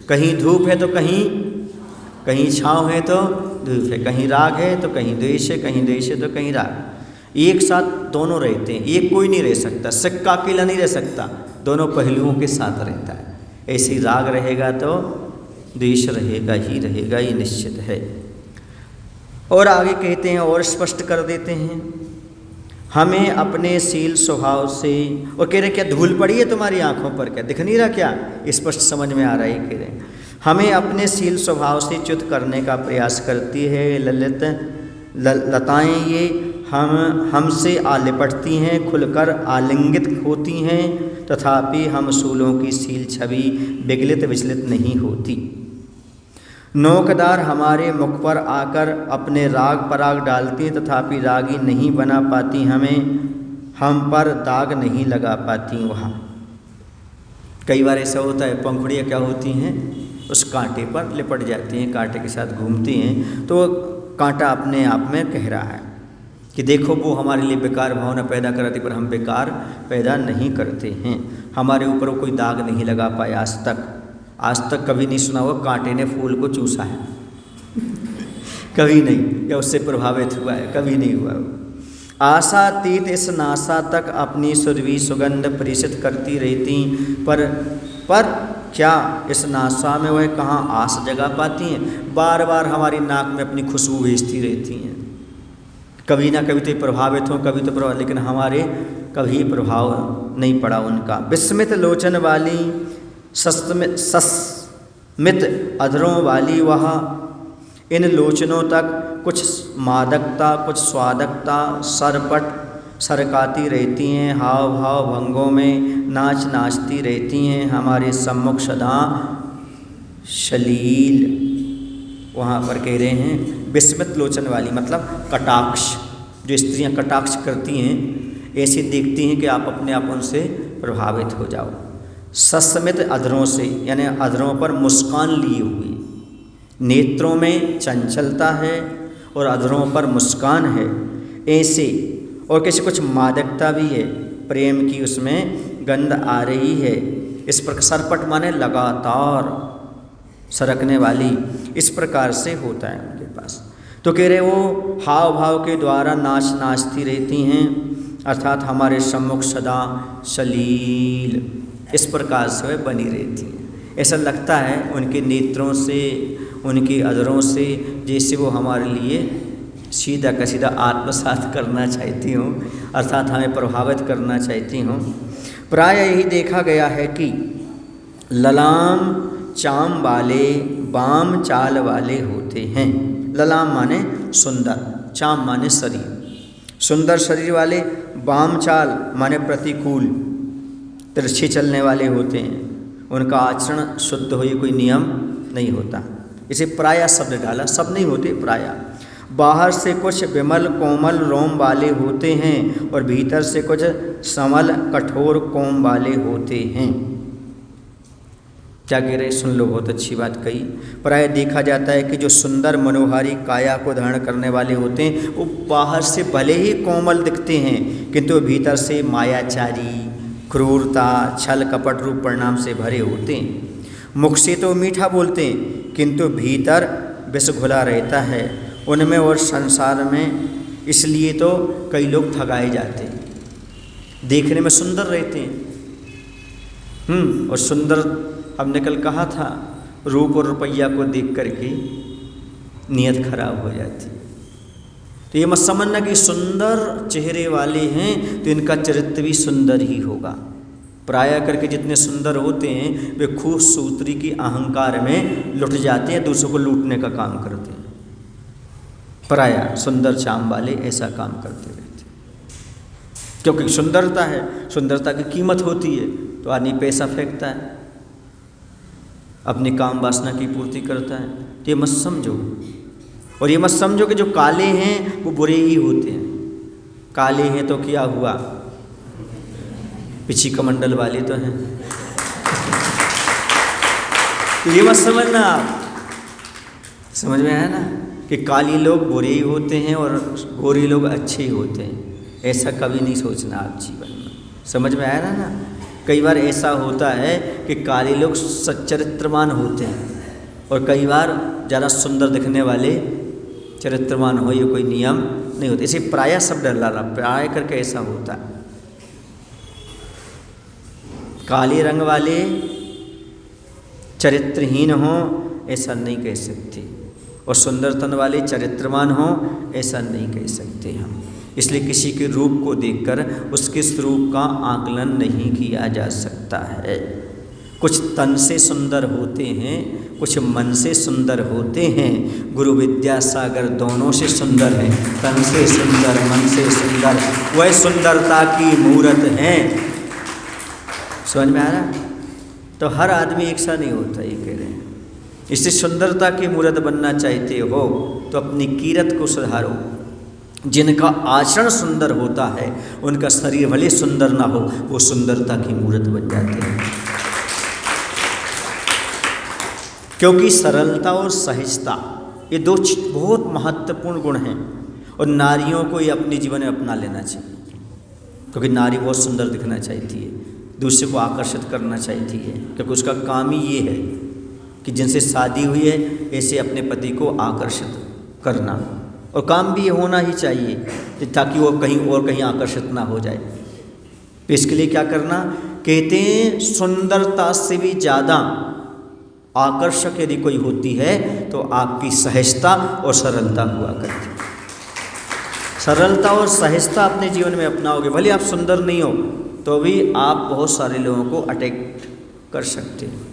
कहीं धूप है तो कहीं छाँव है तो धूप है, कहीं राग है तो कहीं द्वेष है, कहीं द्वेष है तो कहीं राग। एक साथ दोनों रहते हैं, एक कोई नहीं रह सकता, सिक्का अकेला नहीं रह सकता, दोनों पहलुओं के साथ रहता है। ऐसे ही राग रहेगा तो द्वेष रहेगा ही रहेगा, ये निश्चित है। और आगे कहते हैं और स्पष्ट कर देते हैं, हमें अपने शील स्वभाव से, और कह रहे क्या धूल पड़ी है तुम्हारी आंखों पर, क्या दिख नहीं रहा? क्या स्पष्ट समझ में आ रहा है? कह रहे हमें अपने शील स्वभाव से च्युत करने का प्रयास करती है ललित लताएं, ये हमसे आ लिपटती हैं, खुलकर आलिंगित होती हैं, तथापि हम सूलों की सील छवि विगलित विचलित नहीं होती। नोकदार हमारे मुख पर आकर अपने राग पराग डालती हैं, तथापि रागी नहीं बना पाती हमें, हम पर दाग नहीं लगा पाती वहाँ। कई बार ऐसा होता है, पंखुड़ियाँ क्या होती हैं, उस कांटे पर लिपट जाती हैं, कांटे के साथ घूमती हैं, तो कांटा अपने आप में कह रहा है कि देखो वो हमारे लिए बेकार भावना पैदा कराती, पर हम बेकार पैदा नहीं करते हैं। हमारे ऊपर कोई दाग नहीं लगा पाए आज तक कभी नहीं सुना हुआ कांटे ने फूल को चूसा है कभी नहीं, या उससे प्रभावित हुआ है, कभी नहीं हुआ। आशातीत इस नासा तक अपनी सुरभि सुगंध प्रेषित करती रहती, पर क्या इस नासा में वह कहाँ आस जगा पाती हैं? बार बार हमारी नाक में अपनी खुशबू भेजती रहती हैं, कभी ना कभी तो प्रभावित हों, कभी तो प्रभावित, लेकिन हमारे कभी प्रभाव नहीं पड़ा उनका। विस्मित लोचन वाली, सस्मित अधरों वाली वह, इन लोचनों तक कुछ मादकता कुछ स्वादकता सरपट सरकाती रहती हैं, हाव भाव भंगों में नाचती रहती हैं, हमारे सम्मुख सदा शलील। वहाँ पर कह रहे हैं विस्मित लोचन वाली, मतलब कटाक्ष, जो स्त्रियाँ कटाक्ष करती हैं, ऐसे देखती हैं कि आप अपने आप उनसे प्रभावित हो जाओ। सस्मित अधरों से, यानी अधरों पर मुस्कान लिए हुए, नेत्रों में चंचलता है और अधरों पर मुस्कान है ऐसे, और किसी कुछ मादकता भी है, प्रेम की उसमें गंध आ रही है। इस प्रकार सरपट माने लगातार सरकने वाली, इस प्रकार से होता है उनके पास। तो कह रहे वो हाव भाव के द्वारा नाचती रहती हैं, अर्थात हमारे सम्मुख सदा शलील, इस प्रकार से वह बनी रहती हैं। ऐसा लगता है उनके नेत्रों से, उनके अधरों से, जैसे वो हमारे लिए सीधा का सीधा आत्मसात करना चाहती हूँ, अर्थात हमें प्रभावित करना चाहती हूँ। प्राय यही देखा गया है कि ललाम चाम वाले बाम चाल वाले होते हैं। ललाम माने सुंदर, चाम माने शरीर, सुंदर शरीर वाले, बाम चाल माने प्रतिकूल तिरछे चलने वाले होते हैं। उनका आचरण शुद्ध हो, ये कोई नियम नहीं होता। इसे प्राय शब्द डाला, सब नहीं होते प्राय। बाहर से कुछ विमल कोमल रोम वाले होते हैं और भीतर से कुछ समल कठोर कोम वाले होते हैं। क्या कह रहे, सुन लो, बहुत अच्छी बात कही। प्राय देखा जाता है कि जो सुंदर मनोहारी काया को धारण करने वाले होते हैं वो बाहर से भले ही कोमल दिखते हैं किंतु भीतर से मायाचारी, क्रूरता, छल कपट रूप परिणाम से भरे होते हैं। मुख से तो मीठा बोलते हैं किंतु भीतर विष घुला रहता है उनमें और संसार में। इसलिए तो कई लोग ठगाए जाते हैं। देखने में सुंदर रहते हैं और सुंदर, हमने कल कहा था, रूप और रुपया को देख करके नीयत खराब हो जाती। तो ये मत समझना कि सुंदर चेहरे वाले हैं तो इनका चरित्र भी सुंदर ही होगा। प्राय करके जितने सुंदर होते हैं वे खूबसूरती की अहंकार में लुट जाते हैं, दूसरों को लूटने का काम करते हैं। प्राय सुंदर चाम वाले ऐसा काम करते रहते हैं, क्योंकि सुंदरता है, सुंदरता की कीमत होती है तो आदमी पैसा फेंकता है, अपनी काम वासना की पूर्ति करता है। तो ये मत समझो, और ये मत समझो कि जो काले हैं वो बुरे ही होते हैं। काले हैं तो क्या हुआ, पिछी कमंडल वाले तो हैं। तो ये मत समझना आप, समझ में आया ना, कि काली लोग बुरे ही होते हैं और गोरे लोग अच्छे ही होते हैं। ऐसा कभी नहीं सोचना आप जीवन में, समझ में आया ना। कई बार ऐसा होता है कि काले लोग सच्चरित्रवान होते हैं और कई बार ज़्यादा सुंदर दिखने वाले चरित्रवान हो, ये कोई नियम नहीं होता। इसे प्राय शब्द डाला, प्राय करके ऐसा होता है। काले रंग वाले चरित्रहीन हों ऐसा नहीं कह सकते, और सुंदर तन वाले चरित्रवान हों ऐसा नहीं कह सकते हम। इसलिए किसी के रूप को देखकर उसके स्वरूप का आकलन नहीं किया जा सकता है। कुछ तन से सुंदर होते हैं, कुछ मन से सुंदर होते हैं। गुरु विद्यासागर दोनों से सुंदर हैं, तन से सुंदर, मन से सुंदर, वह सुंदरता की मूरत हैं। समझ में आ रहा? तो हर आदमी एक सा नहीं होता, ये कह रहे हैं। इससे सुंदरता की मूरत बनना चाहते हो तो अपनी कीरत को सुधारो। जिनका आचरण सुंदर होता है उनका शरीर भले सुंदर ना हो, वो सुंदरता की मूरत बन जाते हैं। क्योंकि सरलता और सहजता ये दो बहुत महत्वपूर्ण गुण हैं, और नारियों को ये अपने जीवन में अपना लेना चाहिए। क्योंकि नारी बहुत सुंदर दिखना चाहती है, दूसरे को आकर्षित करना चाहती है, क्योंकि उसका काम ही ये है कि जिनसे शादी हुई है ऐसे अपने पति को आकर्षित करना, और काम भी ये होना ही चाहिए ताकि वो कहीं आकर्षित ना हो जाए। तो इसके लिए क्या करना, कहते हैं सुंदरता से भी ज़्यादा आकर्षक यदि कोई होती है तो आपकी सहजता और सरलता हुआ करती है। सरलता और सहजता अपने जीवन में अपनाओगे, भले आप सुंदर नहीं हो तो भी आप बहुत सारे लोगों को अट्रैक्ट कर सकते हो।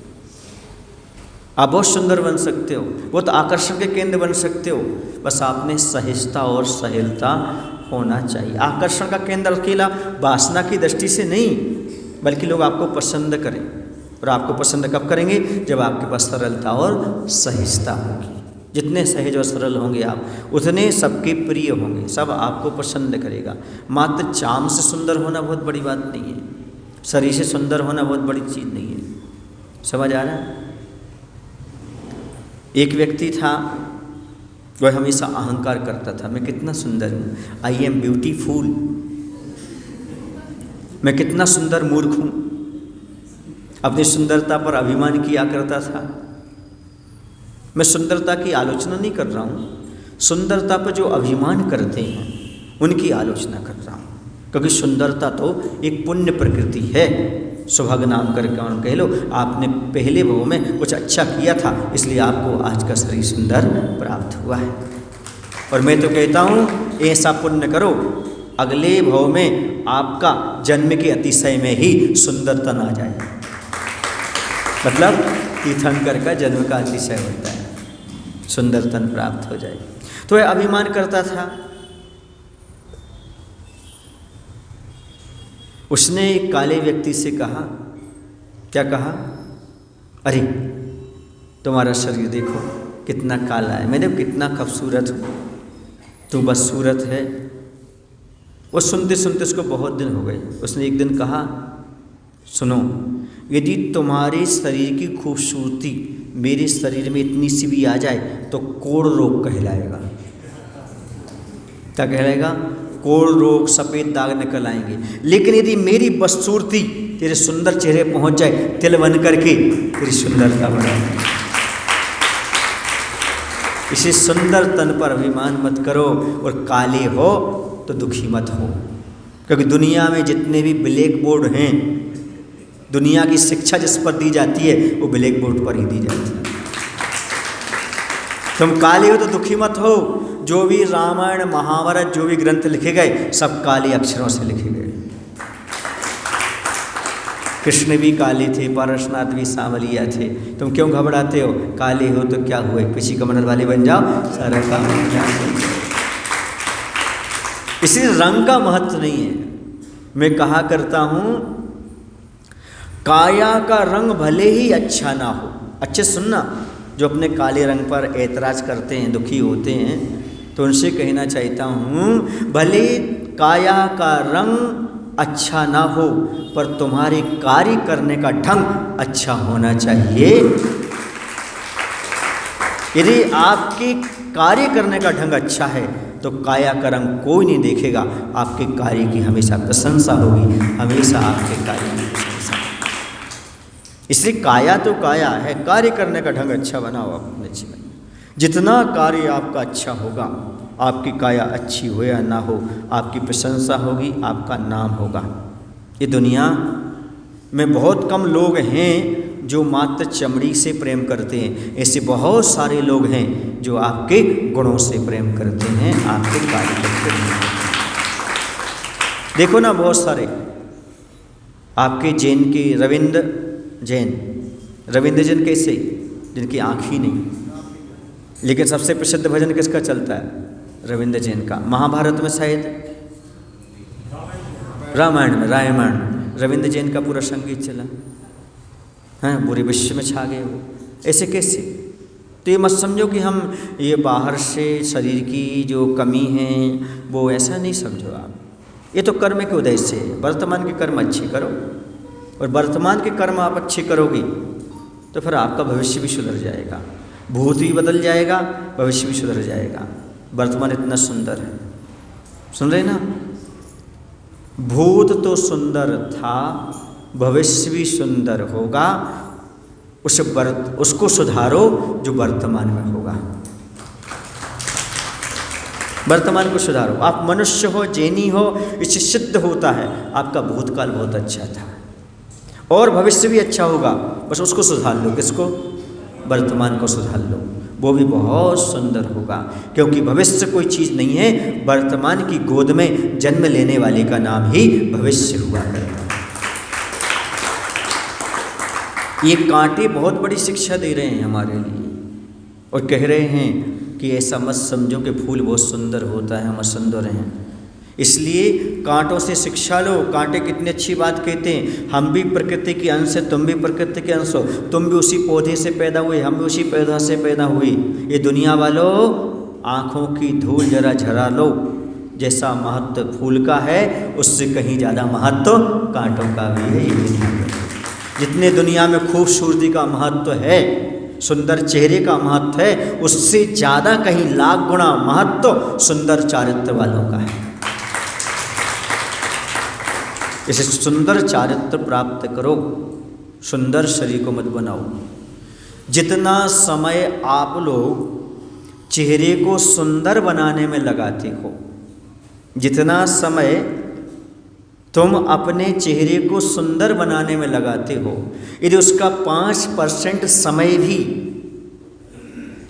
आप बहुत सुंदर बन सकते हो, बहुत आकर्षण के केंद्र बन सकते हो। बस आपने सहजता और सहलता होना चाहिए। आकर्षण का केंद्र अकेला वासना की दृष्टि से नहीं, बल्कि लोग आपको पसंद करें, और आपको पसंद कब करेंगे, जब आपके पास सरलता और सहजता होगी। जितने सहज और सरल होंगे आप, उतने सबके प्रिय होंगे, सब आपको पसंद करेगा। मात्र चाम से सुंदर होना बहुत बड़ी बात नहीं है, शरीर से सुंदर होना बहुत बड़ी चीज़ नहीं है। समझ आ रहा है? एक व्यक्ति था, वह हमेशा अहंकार करता था, मैं कितना सुंदर हूँ, आई एम ब्यूटीफुल, मैं कितना सुंदर मूर्ख हूँ। अपनी सुंदरता पर अभिमान किया करता था। मैं सुंदरता की आलोचना नहीं कर रहा हूँ, सुंदरता पर जो अभिमान करते हैं उनकी आलोचना कर रहा हूँ। क्योंकि सुंदरता तो एक पुण्य प्रकृति है, सौभाग्य नाम करके उन्होंने कह लो, आपने पहले भाव में कुछ अच्छा किया था इसलिए आपको आज का शरीर सुंदर प्राप्त हुआ है। और मैं तो कहता हूँ ऐसा पुण्य करो, अगले भाव में आपका जन्म के अतिशय में ही सुंदरता आ जाए। मतलब तीर्थंकर का जन्म का अतिशय होता है, सुंदरतन प्राप्त हो जाए। तो वह अभिमान करता था। उसने एक काले व्यक्ति से कहा, क्या कहा, अरे तुम्हारा शरीर देखो कितना काला है, मैंने कितना खूबसूरत हूँ, तू बस सूरत है। वो सुनते सुनते उसको बहुत दिन हो गए। उसने एक दिन कहा, सुनो, यदि तुम्हारे शरीर की खूबसूरती मेरे शरीर में इतनी सी भी आ जाए तो कोढ़ रोग कहलाएगा। क्या कहलाएगा? कोढ़ रोग, सफ़ेद दाग निकल आएंगे। लेकिन यदि मेरी बदसूरती तेरे सुंदर चेहरे पहुंच जाए, तिल बन करके तेरी सुंदरता बढ़ाए। इसी सुंदर तन पर अभिमान मत करो, और काले हो तो दुखी मत हो, क्योंकि दुनिया में जितने भी ब्लैक बोर्ड हैं, दुनिया की शिक्षा जिस पर दी जाती है वो ब्लैक बोर्ड पर ही दी जाती है। तुम काले हो तो दुखी मत हो। जो भी रामायण महाभारत जो भी ग्रंथ लिखे गए सब काले अक्षरों से लिखे गए। कृष्ण भी काले थे, पारसनाथ भी सांवलिया थे। तुम क्यों घबराते हो? काले हो तो क्या हुए, किसी कमंडल वाले बन जाओ, सारा काम हो जाए। इसलिए रंग का महत्व नहीं है। मैं कहा करता हूं, काया का रंग भले ही अच्छा ना हो, अच्छे सुनना, जो अपने काले रंग पर ऐतराज करते हैं, दुखी होते हैं, तो उनसे कहना चाहता हूँ, भले काया का रंग अच्छा ना हो, पर तुम्हारे कार्य करने का ढंग अच्छा होना चाहिए। यदि आपके कार्य करने का ढंग अच्छा है तो काया का रंग कोई नहीं देखेगा, आपके कार्य की हमेशा प्रशंसा होगी, हमेशा आपके कार्य की प्रशंसा। इसलिए काया तो काया है, कार्य करने का ढंग अच्छा बनाओ अपने जीवन में। जितना कार्य आपका अच्छा होगा, आपकी काया अच्छी हो या ना हो, आपकी प्रशंसा होगी, आपका नाम होगा। ये दुनिया में बहुत कम लोग हैं जो मात्र चमड़ी से प्रेम करते हैं। ऐसे बहुत सारे लोग हैं जो आपके गुणों से प्रेम करते हैं, आपके कार्य करते हैं। देखो ना, बहुत सारे आपके जैन के रविंद्र जैन कैसे, जिनकी आँख ही नहीं, लेकिन सबसे प्रसिद्ध भजन किसका चलता है? रविंद्र जैन का। महाभारत में शायद, रामायण रविंद्र जैन का पूरा संगीत चला है, पूरे विश्व में छा गए वो। ऐसे कैसे? तो ये मत समझो कि हम ये बाहर से शरीर की जो कमी है वो, ऐसा नहीं समझो आप। ये तो कर्म के उदय से, वर्तमान के कर्म अच्छे करो, और वर्तमान के कर्म आप अच्छे करोगे तो फिर आपका भविष्य भी सुधर जाएगा, भूत भी बदल जाएगा, भविष्य भी सुधर जाएगा। वर्तमान इतना सुंदर है, सुन रहे ना? भूत तो सुंदर था, भविष्य भी सुंदर होगा। उसको सुधारो जो वर्तमान में होगा। वर्तमान को सुधारो। आप मनुष्य हो, जैनी हो, इससे सिद्ध होता है आपका भूतकाल बहुत अच्छा था और भविष्य भी अच्छा होगा। बस उसको सुधार लो। किसको? वर्तमान को सुधार लो, वो भी बहुत सुंदर होगा। क्योंकि भविष्य कोई चीज़ नहीं है, वर्तमान की गोद में जन्म लेने वाले का नाम ही भविष्य हुआ करता है। ये कांटे बहुत बड़ी शिक्षा दे रहे हैं हमारे लिए, और कह रहे हैं कि ऐसा मत समझो कि फूल बहुत सुंदर होता है, हम असुंदर हैं। इसलिए कांटों से शिक्षा लो। कांटे कितनी अच्छी बात कहते हैं, हम भी प्रकृति के अंश हैं, तुम भी प्रकृति के अंश हो। तुम भी उसी पौधे से पैदा हुए, हम भी उसी पौधा से पैदा हुए। ये दुनिया वालों, आँखों की धूल जरा झरा लो। जैसा महत्व फूल का है, उससे कहीं ज़्यादा महत्व कांटों का भी है। ये जितने दुनिया में खूबसूरती का महत्व है, सुंदर चेहरे का महत्व है, उससे ज़्यादा कहीं लाख गुना महत्व सुंदर चारित्र वालों का है। इसे सुंदर चारित्र प्राप्त करो, सुंदर शरीर को मत बनाओ। जितना समय आप लोग चेहरे को सुंदर बनाने में लगाते हो, जितना समय तुम अपने चेहरे को सुंदर बनाने में लगाते हो, यदि उसका 5% समय भी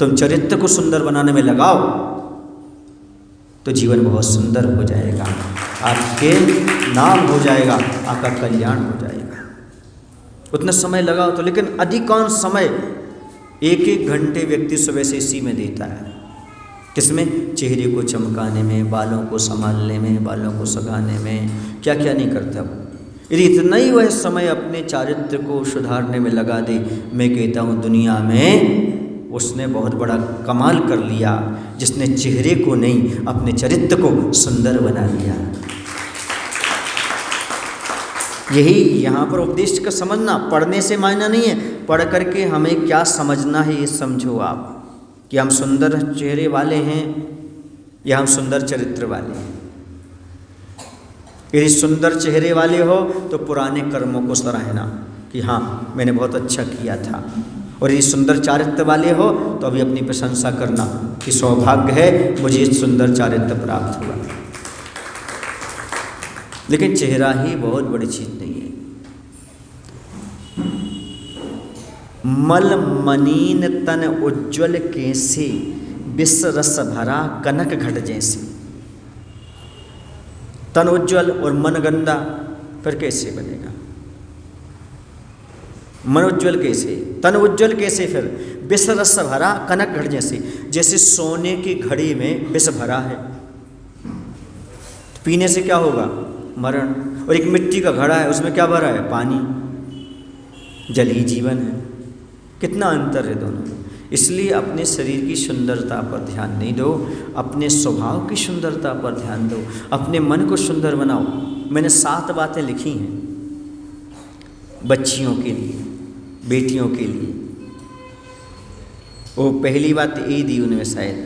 तुम चरित्र को सुंदर बनाने में लगाओ तो जीवन बहुत सुंदर हो जाएगा, आपके नाम हो जाएगा, आपका कल्याण हो जाएगा। उतना समय लगाओ तो। लेकिन अधिकांश समय 1-1 घंटे व्यक्ति सुबह से इसी में देता है। किसमें? चेहरे को चमकाने में, बालों को संभालने में, बालों को सगाने में, क्या क्या नहीं करता वो। यदि इतना ही वह समय अपने चारित्र को सुधारने में लगा दे, मैं कहता हूँ दुनिया में उसने बहुत बड़ा कमाल कर लिया, जिसने चेहरे को नहीं अपने चरित्र को सुंदर बना लिया। यही यहाँ पर उपदेश का समझना, पढ़ने से मायना नहीं है, पढ़ करके हमें क्या समझना है ये समझो आप, कि हम सुंदर चेहरे वाले हैं या हम सुंदर चरित्र वाले हैं। यदि सुंदर चेहरे वाले हो तो पुराने कर्मों को सराहना कि हाँ मैंने बहुत अच्छा किया था, और यदि सुंदर चारित्र वाले हो तो अभी अपनी प्रशंसा करना कि सौभाग्य है मुझे सुंदर चारित्र प्राप्त हुआ। लेकिन चेहरा ही बहुत बड़ी चीज नहीं है। मल मनीन तन उज्ज्वल कैसे, विष रस भरा कनक घट जैसे। तन उज्ज्वल और मन गंदा फिर कैसे बनेगा? मन उज्ज्वल कैसे, तन उज्ज्वल कैसे, फिर विष रस भरा कनक घट जैसे। जैसे सोने की घड़ी में विष भरा है, पीने से क्या होगा? मरण। और एक मिट्टी का घड़ा है, उसमें क्या भरा है? पानी। जल ही जीवन है। कितना अंतर है दोनों। इसलिए अपने शरीर की सुंदरता पर ध्यान नहीं दो, अपने स्वभाव की सुंदरता पर ध्यान दो, अपने मन को सुंदर बनाओ। मैंने 7 बातें लिखी हैं बच्चियों के लिए, बेटियों के लिए। वो पहली बात ये दी उन्हें शायद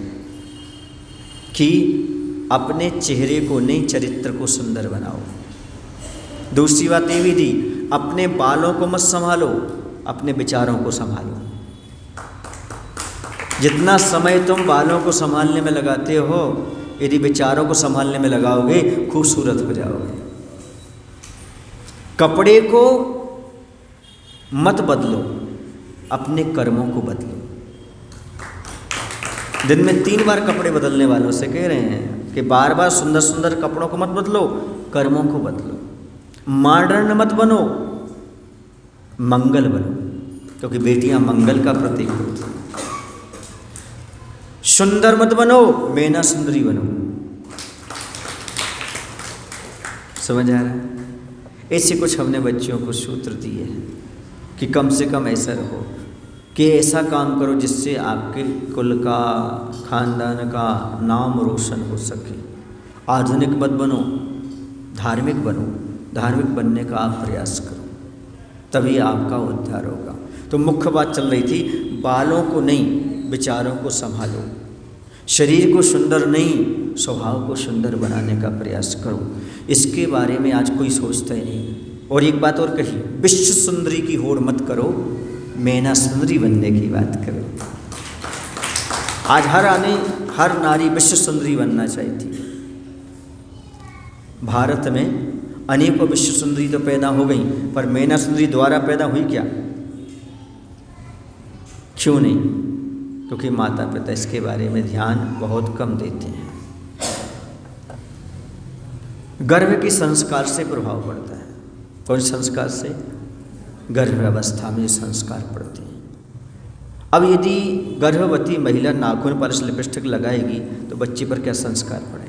कि अपने चेहरे को नहीं, चरित्र को सुंदर बनाओ। दूसरी बात ये भी दी, अपने बालों को मत संभालो, अपने विचारों को संभालो। जितना समय तुम बालों को संभालने में लगाते हो, यदि विचारों को संभालने में लगाओगे खूबसूरत हो जाओगे। कपड़े को मत बदलो, अपने कर्मों को बदलो। दिन में 3 बार कपड़े बदलने वालों से कह रहे हैं कि बार बार सुंदर सुंदर कपड़ों को मत बदलो, कर्मों को बदलो। मॉडर्न मत बनो, मंगल बनो, क्योंकि बेटियां मंगल का प्रतीक होती हैं। सुंदर मत बनो, मैना सुंदरी बनो। समझ आ रहा है? ऐसे कुछ हमने बच्चियों को सूत्र दिए हैं कि कम से कम ऐसा रहो कि ऐसा काम करो जिससे आपके कुल का, खानदान का नाम रोशन हो सके। आधुनिक मत बनो, धार्मिक बनो। धार्मिक बनने का आप प्रयास करो, तभी आपका उद्धार होगा। तो मुख्य बात चल रही थी, बालों को नहीं, विचारों को संभालो। शरीर को सुंदर नहीं, स्वभाव को सुंदर बनाने का प्रयास करो। इसके बारे में आज कोई सोचता ही नहीं। और एक बात और कही, विश्व सुंदरी की होड़ मत करो, मैना सुंदरी बनने की बात करो। आज हर नारी विश्व सुंदरी बनना चाहती है। भारत में अनेकों विश्व सुंदरी तो पैदा हो गई, पर मैना सुंदरी द्वारा पैदा हुई क्या? क्यों नहीं? क्योंकि माता पिता इसके बारे में ध्यान बहुत कम देते हैं। गर्भ के संस्कार से प्रभाव पड़ता है। कौन संस्कार से? गर्भावस्था में संस्कार पड़ते हैं। अब यदि गर्भवती महिला नाखून पर लिपस्टिक लगाएगी तो बच्चे पर क्या संस्कार पड़ेंगे?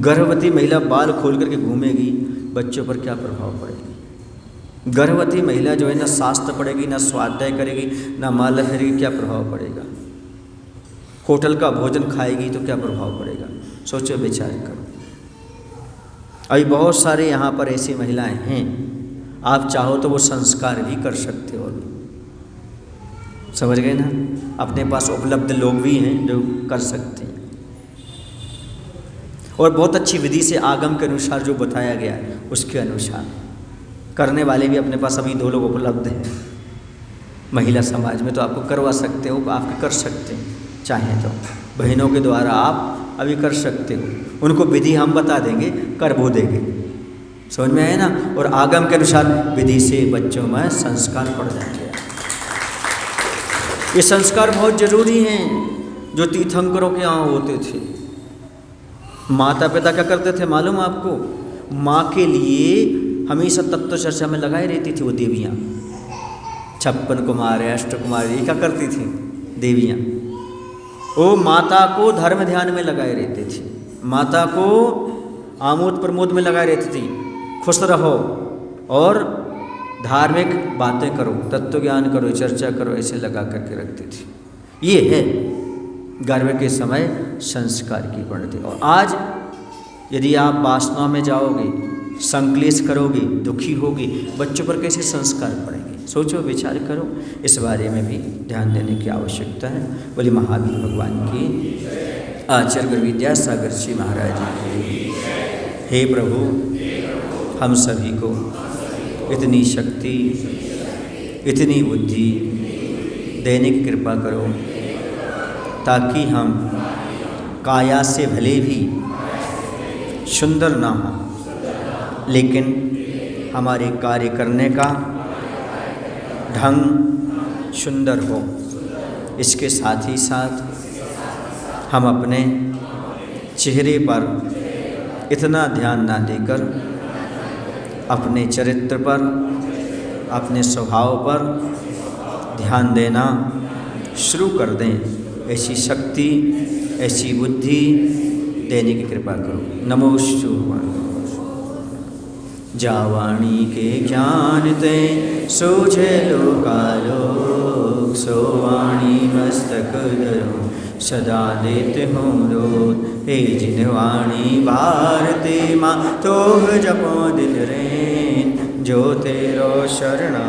गर्भवती महिला बाल खोल करके घूमेगी, बच्चों पर क्या प्रभाव पड़ेगी? गर्भवती महिला जो है ना शास्त्र पढ़ेगी, ना स्वाध्याय करेगी, ना माला फेरेगी, क्या प्रभाव पड़ेगा? होटल का भोजन खाएगी तो क्या प्रभाव पड़ेगा? सोचो, विचार करो। अभी बहुत सारे यहाँ पर ऐसी महिलाएं हैं, आप चाहो तो वो संस्कार भी कर सकते हो। अभी समझ गए ना? अपने पास उपलब्ध लोग भी हैं जो कर सकते हैं, और बहुत अच्छी विधि से आगम के अनुसार जो बताया गया है उसके अनुसार करने वाले भी अपने पास अभी 2 लोग उपलब्ध हैं महिला समाज में, तो आपको करवा सकते हो, आप कर सकते हैं। चाहें तो बहनों के द्वारा आप अभी कर सकते हो। उनको विधि हम बता देंगे, कर वो देंगे। समझ में आए ना? और आगम के अनुसार विधि से बच्चों में संस्कार पड़ जाएंगे। ये संस्कार बहुत जरूरी हैं जो तीर्थंकरों के यहाँ होते थे। माता पिता क्या करते थे मालूम आपको? माँ के लिए हमेशा तत्व चर्चा में लगाई रहती थी वो देवियाँ। 56 कुमार, अष्टकुमार, ये क्या करती थी देवियाँ? वो माता को धर्म ध्यान में लगाए रहती थी, माता को आमोद प्रमोद में लगाए रहती थी। खुश रहो और धार्मिक बातें करो, तत्व ज्ञान करो, चर्चा करो, ऐसे लगा करके रखती थी। ये है गर्भ के समय संस्कार की पद्धति। और आज यदि आप वासना में जाओगे संक्लेश करोगे, दुखी होगे, बच्चों पर कैसे संस्कार पड़ेंगे? सोचो, विचार करो, इस बारे में भी ध्यान देने की आवश्यकता है। बोले महावीर भगवान की, आचार्य गुरु विद्यासागर जी महाराज की। हे प्रभु, हम सभी को इतनी शक्ति, इतनी बुद्धि देने की कृपा करो ताकि हम काया से भले भी सुंदर ना हो, लेकिन हमारे कार्य करने का ढंग सुंदर हो। इसके साथ ही साथ हम अपने चेहरे पर इतना ध्यान ना देकर अपने चरित्र पर, अपने स्वभाव पर ध्यान देना शुरू कर दें। ऐसी शक्ति, ऐसी बुद्धि देने की कृपा करो। नमोस्तु जावाणी के ज्ञान ते सूझे लोकालोक, सोवाणी मस्तक धरो सदा देते हों रोज। हे जिनवाणी भारती माँ तोह जपो दिल रेन, जो तेरो शरणा